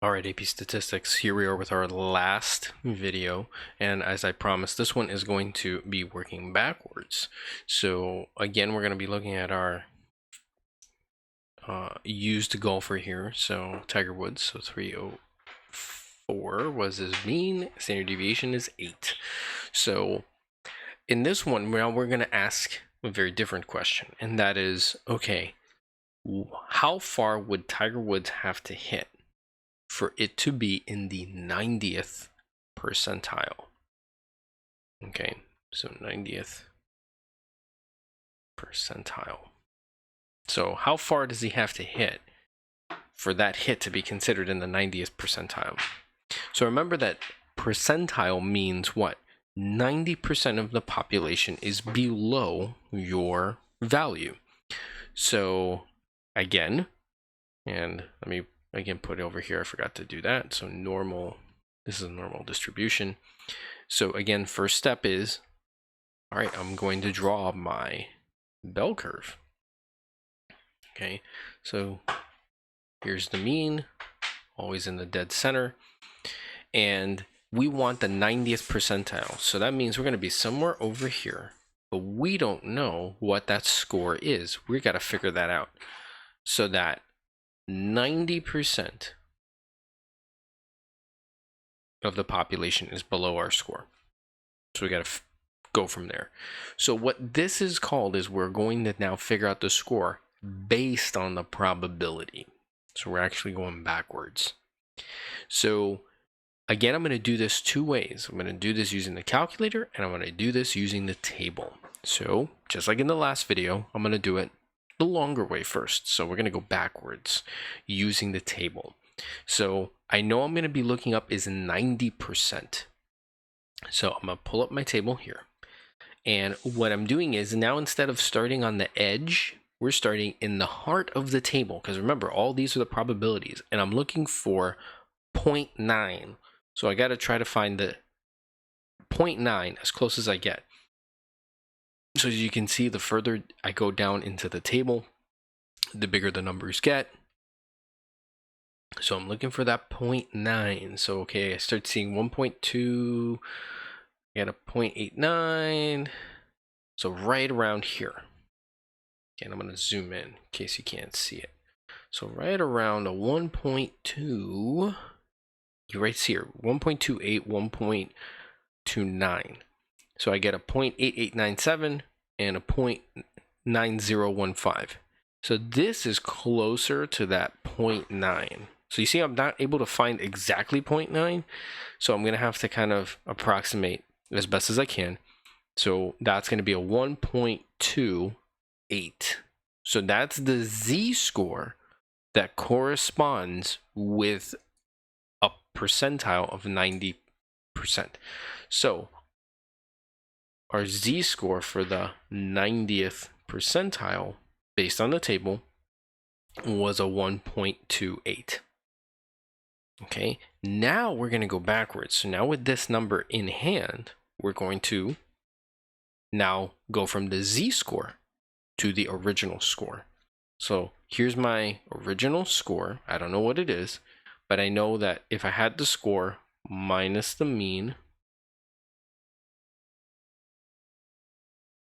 All right, AP Statistics, here we are with our last video, and as I promised, this one is going to be working backwards. So again, we're going to be looking at our used golfer here, so Tiger Woods, so 304 was his mean, standard deviation is 8. So in this one, now we're going to ask a very different question, and that is, okay, how far would Tiger Woods have to hit for it to be in the 90th percentile? Okay, so 90th percentile. So how far does he have to hit for that hit to be considered in the 90th percentile? So remember that percentile means what? 90% of the population is below your value. So again, and let me again put it over here, I forgot to do that. So normal, this is a normal distribution. So again, first step is, all right, I'm going to draw my bell curve. Okay, so here's the mean, always in the dead center, and we want the 90th percentile. So that means we're going to be somewhere over here, but we don't know what that score is. We got to figure that out. So that 90% of the population is below our score. So we got to go from there. So what this is called is we're going to now figure out the score based on the probability. So we're actually going backwards. So again, I'm going to do this two ways. I'm going to do this using the calculator, and I'm going to do this using the table. So just like in the last video, I'm going to do it the longer way first. So we're going to go backwards using the table. So I know I'm going to be looking up is 90%. So I'm going to pull up my table here. And what I'm doing is now, instead of starting on the edge, we're starting in the heart of the table. Because remember, all these are the probabilities. And I'm looking for 0.9. So I got to try to find the 0.9 as close as I get. So as you can see, the further I go down into the table, the bigger the numbers get. So I'm looking for that 0.9. So okay, I start seeing 1.2, I got a 0.89. So right around here. Again, I'm going to zoom in case you can't see it. So right around a 1.2, right here, 1.28, 1.29. So I get a 0.8897 and a 0.9015. So this is closer to that 0.9. So you see, I'm not able to find exactly 0.9. So I'm going to have to kind of approximate as best as I can. So that's going to be a 1.28. So that's the z-score that corresponds with a percentile of 90%. So our z-score for the 90th percentile, based on the table, was a 1.28. Okay, now we're going to go backwards. So now with this number in hand, we're going to now go from the z-score to the original score. So here's my original score. I don't know what it is, but I know that if I had the score minus the mean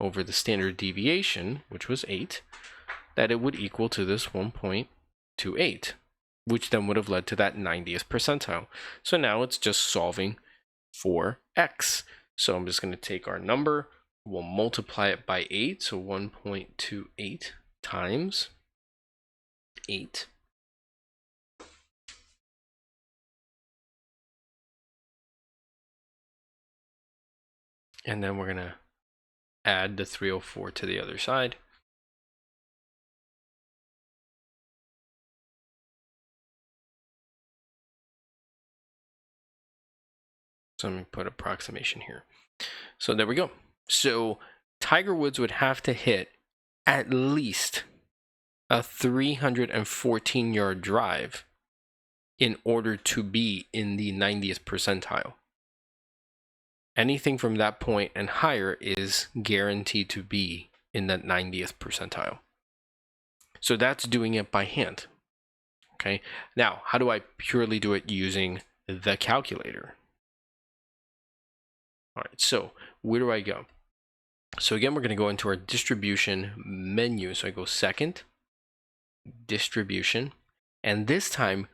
over the standard deviation, which was 8, that it would equal to this 1.28, which then would have led to that 90th percentile. So now it's just solving for x. So I'm just going to take our number, we'll multiply it by 8, so 1.28 times 8. And then we're going to add the 304 to the other side. So let me put approximation here. So there we go. So Tiger Woods would have to hit at least a 314-yard drive in order to be in the 90th percentile. Anything from that point and higher is guaranteed to be in that 90th percentile. So that's doing it by hand. Okay, now how do I purely do it using the calculator? All right, so where do I go? So again, we're going to go into our distribution menu. So I go second, distribution, and this time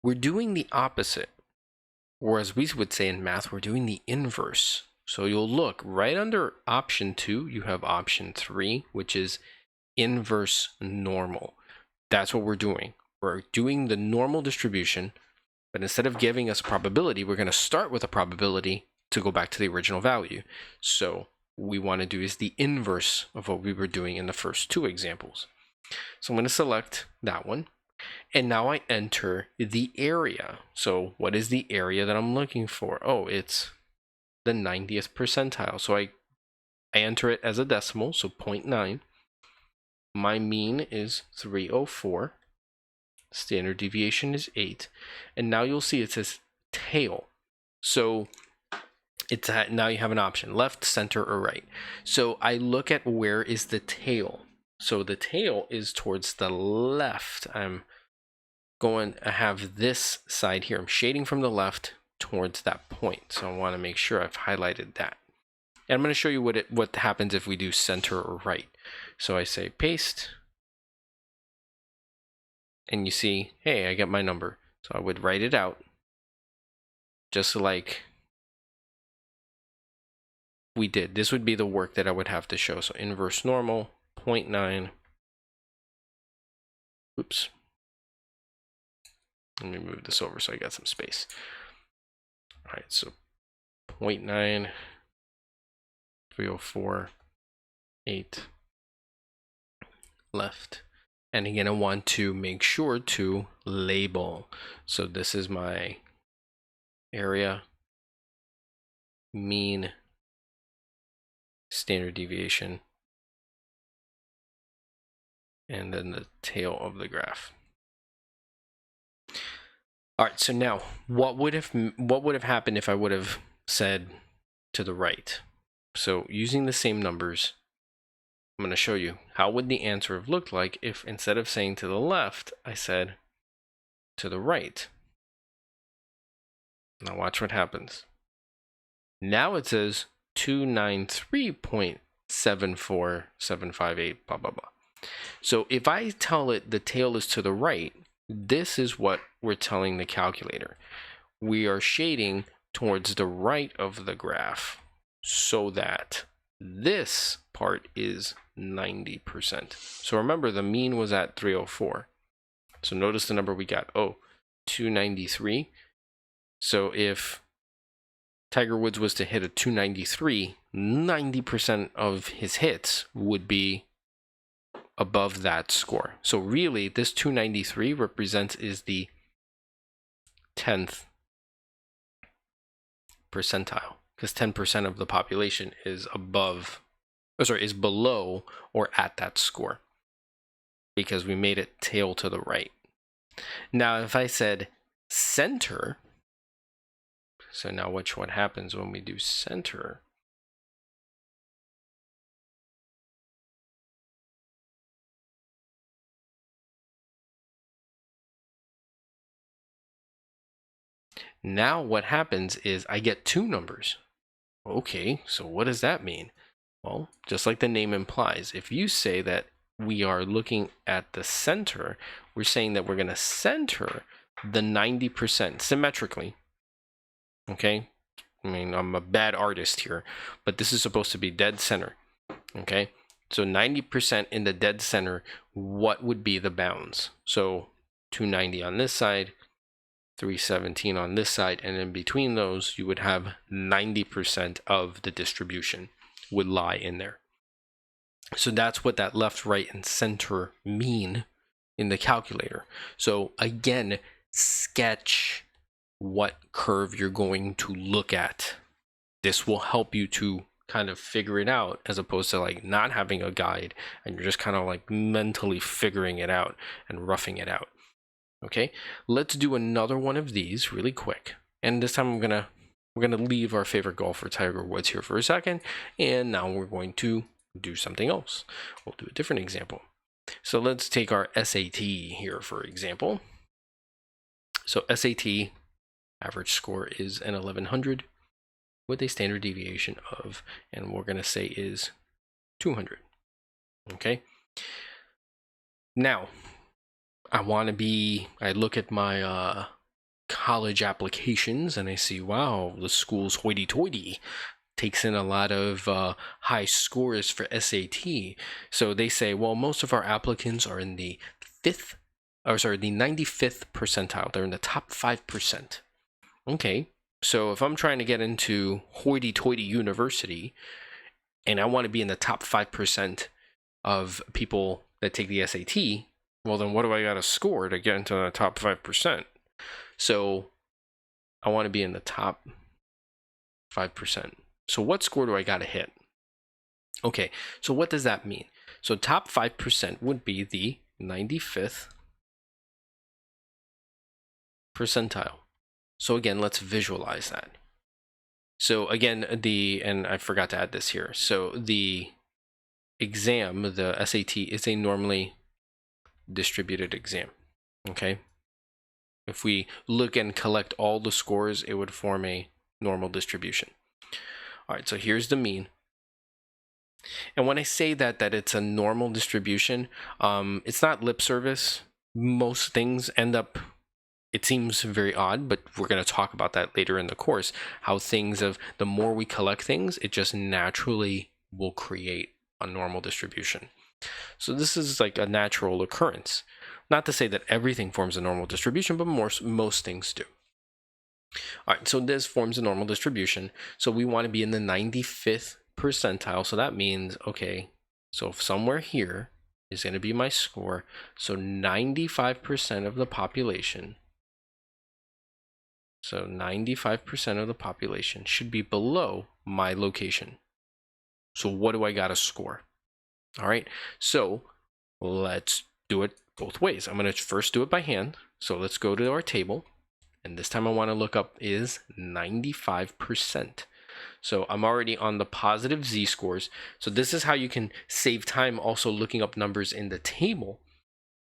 we're doing the opposite. Or as we would say in math, we're doing the inverse. So you'll look right under option 2, you have option 3, which is inverse normal. That's what we're doing. We're doing the normal distribution, but instead of giving us a probability, we're going to start with a probability to go back to the original value. So what we want to do is the inverse of what we were doing in the first 2 examples. So I'm going to select that one. And now I enter the area. So what is the area that I'm looking for? Oh, it's the 90th percentile. So I enter it as a decimal, so 0.9. My mean is 304. Standard deviation is 8. And now you'll see it says tail. So it's now you have an option, left, center, or right. So I look at where is the tail. So the tail is towards the left. I'm going to have this side here. I'm shading from the left towards that point. So I want to make sure I've highlighted that. And I'm going to show you what happens if we do center or right. So I say paste. And you see, hey, I get my number. So I would write it out just like we did. This would be the work that I would have to show. So inverse normal, 0.9. Oops. Let me move this over so I got some space. All right, so 0.9, 304, 8 left. And again, I want to make sure to label. So this is my area, mean, standard deviation, and then the tail of the graph. All right, so now what would have happened if I would have said to the right? So using the same numbers, I'm going to show you how would the answer have looked like if instead of saying to the left, I said to the right. Now watch what happens. Now it says 293.74758, blah, blah, blah. So if I tell it the tail is to the right, this is what we're telling the calculator. We are shading towards the right of the graph so that this part is 90%. So remember, the mean was at 304. So notice the number we got. Oh, 293. So if Tiger Woods was to hit a 293, 90% of his hits would be above that score. So really, this 293 represents is the 10th percentile, because 10% of the population is is below or at that score, because we made it tail to the right. Now, if I said center, so now what happens when we do center? Now what happens is I get 2 numbers. Okay, so what does that mean? Well, just like the name implies, if you say that we are looking at the center, we're saying that we're going to center the 90% symmetrically. Okay, I mean, I'm a bad artist here, but this is supposed to be dead center. Okay, so 90% in the dead center, what would be the bounds? So 290 on this side, 317 on this side, and in between those, you would have 90% of the distribution would lie in there. So that's what that left, right, and center mean in the calculator. So again, sketch what curve you're going to look at. This will help you to kind of figure it out, as opposed to like not having a guide and you're just kind of like mentally figuring it out and roughing it out. Okay, let's do another one of these really quick. And this time we're gonna leave our favorite golfer Tiger Woods here for a second, and now we're going to do something else. We'll do a different example. So let's take our SAT here for example. So SAT average score is an 1100 with a standard deviation of, and we're going to say is 200. Okay. Now, I look at my college applications and I see, wow, the school's hoity-toity, takes in a lot of high scores for SAT. So they say, well, most of our applicants are in the the 95th percentile. They're in the top 5%. Okay, so if I'm trying to get into hoity-toity university and I want to be in the top 5% of people that take the SAT, well, then what do I got to score to get into the top 5%? So I want to be in the top 5%. So what score do I got to hit? Okay, so what does that mean? So top 5% would be the 95th percentile. So again, let's visualize that. So again, and I forgot to add this here. So the exam, the SAT, is a normally distributed exam. Okay. If we look and collect all the scores, it would form a normal distribution. All right, so here's the mean. And when I say that it's a normal distribution, it's not lip service. Most things end up, it seems very odd, but we're going to talk about that later in the course, how the more we collect things, it just naturally will create a normal distribution. So this is like a natural occurrence. Not to say that everything forms a normal distribution, but most things do. All right, so this forms a normal distribution. So we want to be in the 95th percentile. So that means, okay, so somewhere here is going to be my score. So 95% of the population. So 95% of the population should be below my location. So what do I got to score? All right, so let's do it both ways. I'm going to first do it by hand. So let's go to our table. And this time I want to look up is 95%. So I'm already on the positive z-scores. So this is how you can save time also looking up numbers in the table,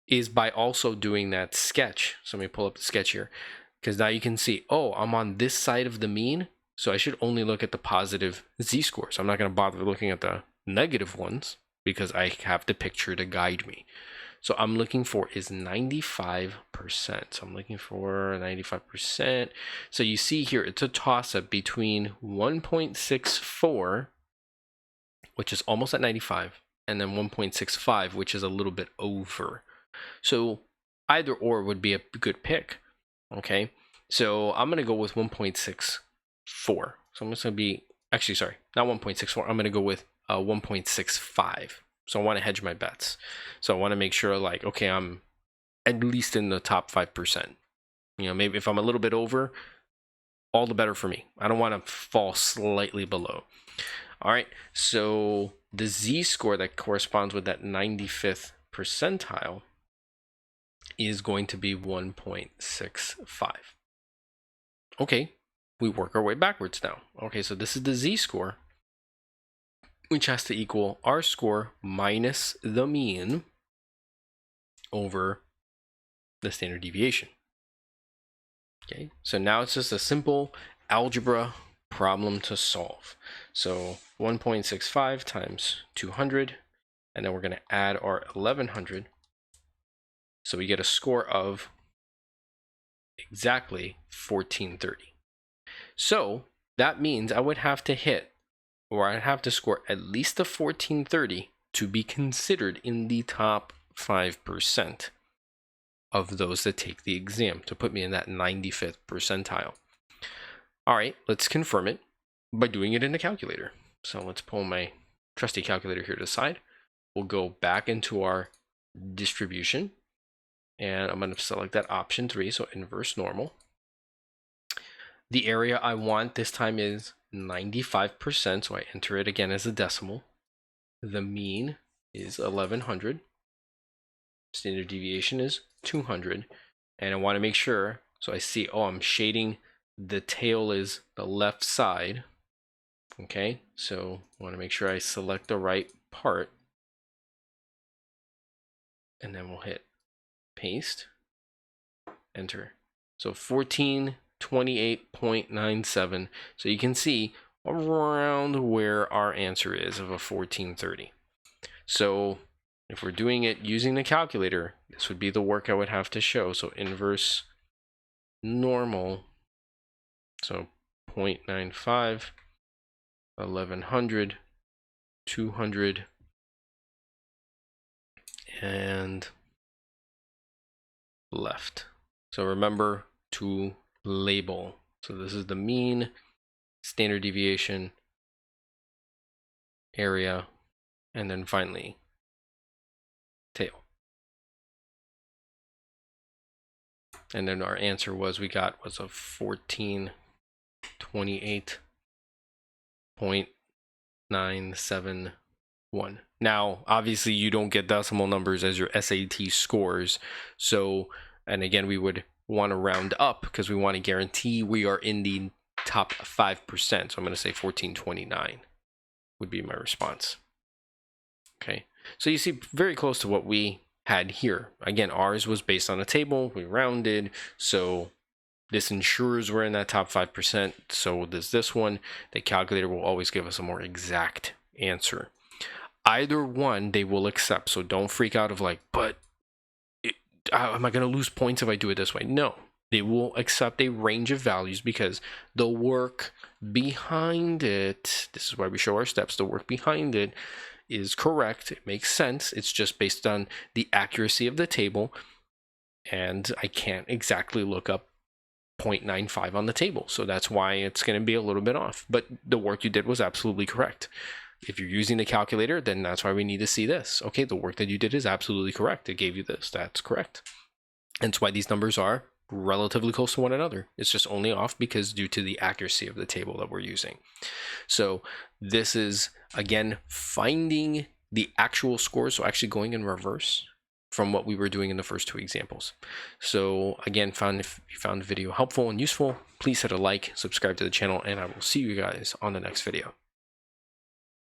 is by also doing that sketch. So let me pull up the sketch here, because now you can see, oh, I'm on this side of the mean. So I should only look at the positive z-scores. I'm not going to bother looking at the negative ones because I have the picture to guide me. So I'm looking for is 95%. So I'm looking for 95%. So you see here, it's a toss-up between 1.64, which is almost at 95, and then 1.65, which is a little bit over. So either or would be a good pick. Okay, so I'm going to go with 1.64. So I'm just going to be, actually, sorry, not 1.64. I'm going to go with 1.65. So I want to hedge my bets. So I want to make sure, like, okay, I'm at least in the top 5%. You know, maybe if I'm a little bit over, all the better for me. I don't want to fall slightly below. All right, so the z-score that corresponds with that 95th percentile is going to be 1.65. Okay, we work our way backwards now. Okay, so this is the z-score, which has to equal our score minus the mean over the standard deviation. Okay, so now it's just a simple algebra problem to solve. So 1.65 times 200, and then we're going to add our 1100. So we get a score of exactly 1430. So that means I would have to hit, or I'd have to score at least a 1430 to be considered in the top 5% of those that take the exam, to put me in that 95th percentile. All right, let's confirm it by doing it in a calculator. So let's pull my trusty calculator here to the side. We'll go back into our distribution, and I'm going to select that option 3, so inverse normal. The area I want this time is 95%, so I enter it again as a decimal. The mean is 1100. Standard deviation is 200. And I want to make sure, so I see, oh, I'm shading the tail is the left side. Okay, so I want to make sure I select the right part. And then we'll hit paste, enter. So 1428.97. So you can see around where our answer is of a 1430. So if we're doing it using the calculator, this would be the work I would have to show. So inverse normal, so 0.95, 1100, 200, and left. So remember to label. So this is the mean, standard deviation, area, and then finally tail. And then our answer was a 1428.971. Now, obviously you don't get decimal numbers as your SAT scores. So, and again, we would want to round up because we want to guarantee we are in the top 5%. So I'm going to say 1429 would be my response. Okay, so you see very close to what we had here. Again, ours was based on a table, we rounded, so this ensures we're in that top 5%. So does this one. The calculator will always give us a more exact answer. Either one they will accept, so don't freak out of like, but am I going to lose points if I do it this way? No, they will accept a range of values because the work behind it, this is why we show our steps, the work behind it is correct. It makes sense. It's just based on the accuracy of the table, and I can't exactly look up 0.95 on the table, so that's why it's going to be a little bit off. But the work you did was absolutely correct. If you're using the calculator, then that's why we need to see this. Okay, the work that you did is absolutely correct. It gave you this. That's correct. And that's why these numbers are relatively close to one another. It's just only off because due to the accuracy of the table that we're using. So this is, again, finding the actual scores, so actually going in reverse from what we were doing in the first two examples. So again, if you found the video helpful and useful, please hit a like, subscribe to the channel, and I will see you guys on the next video.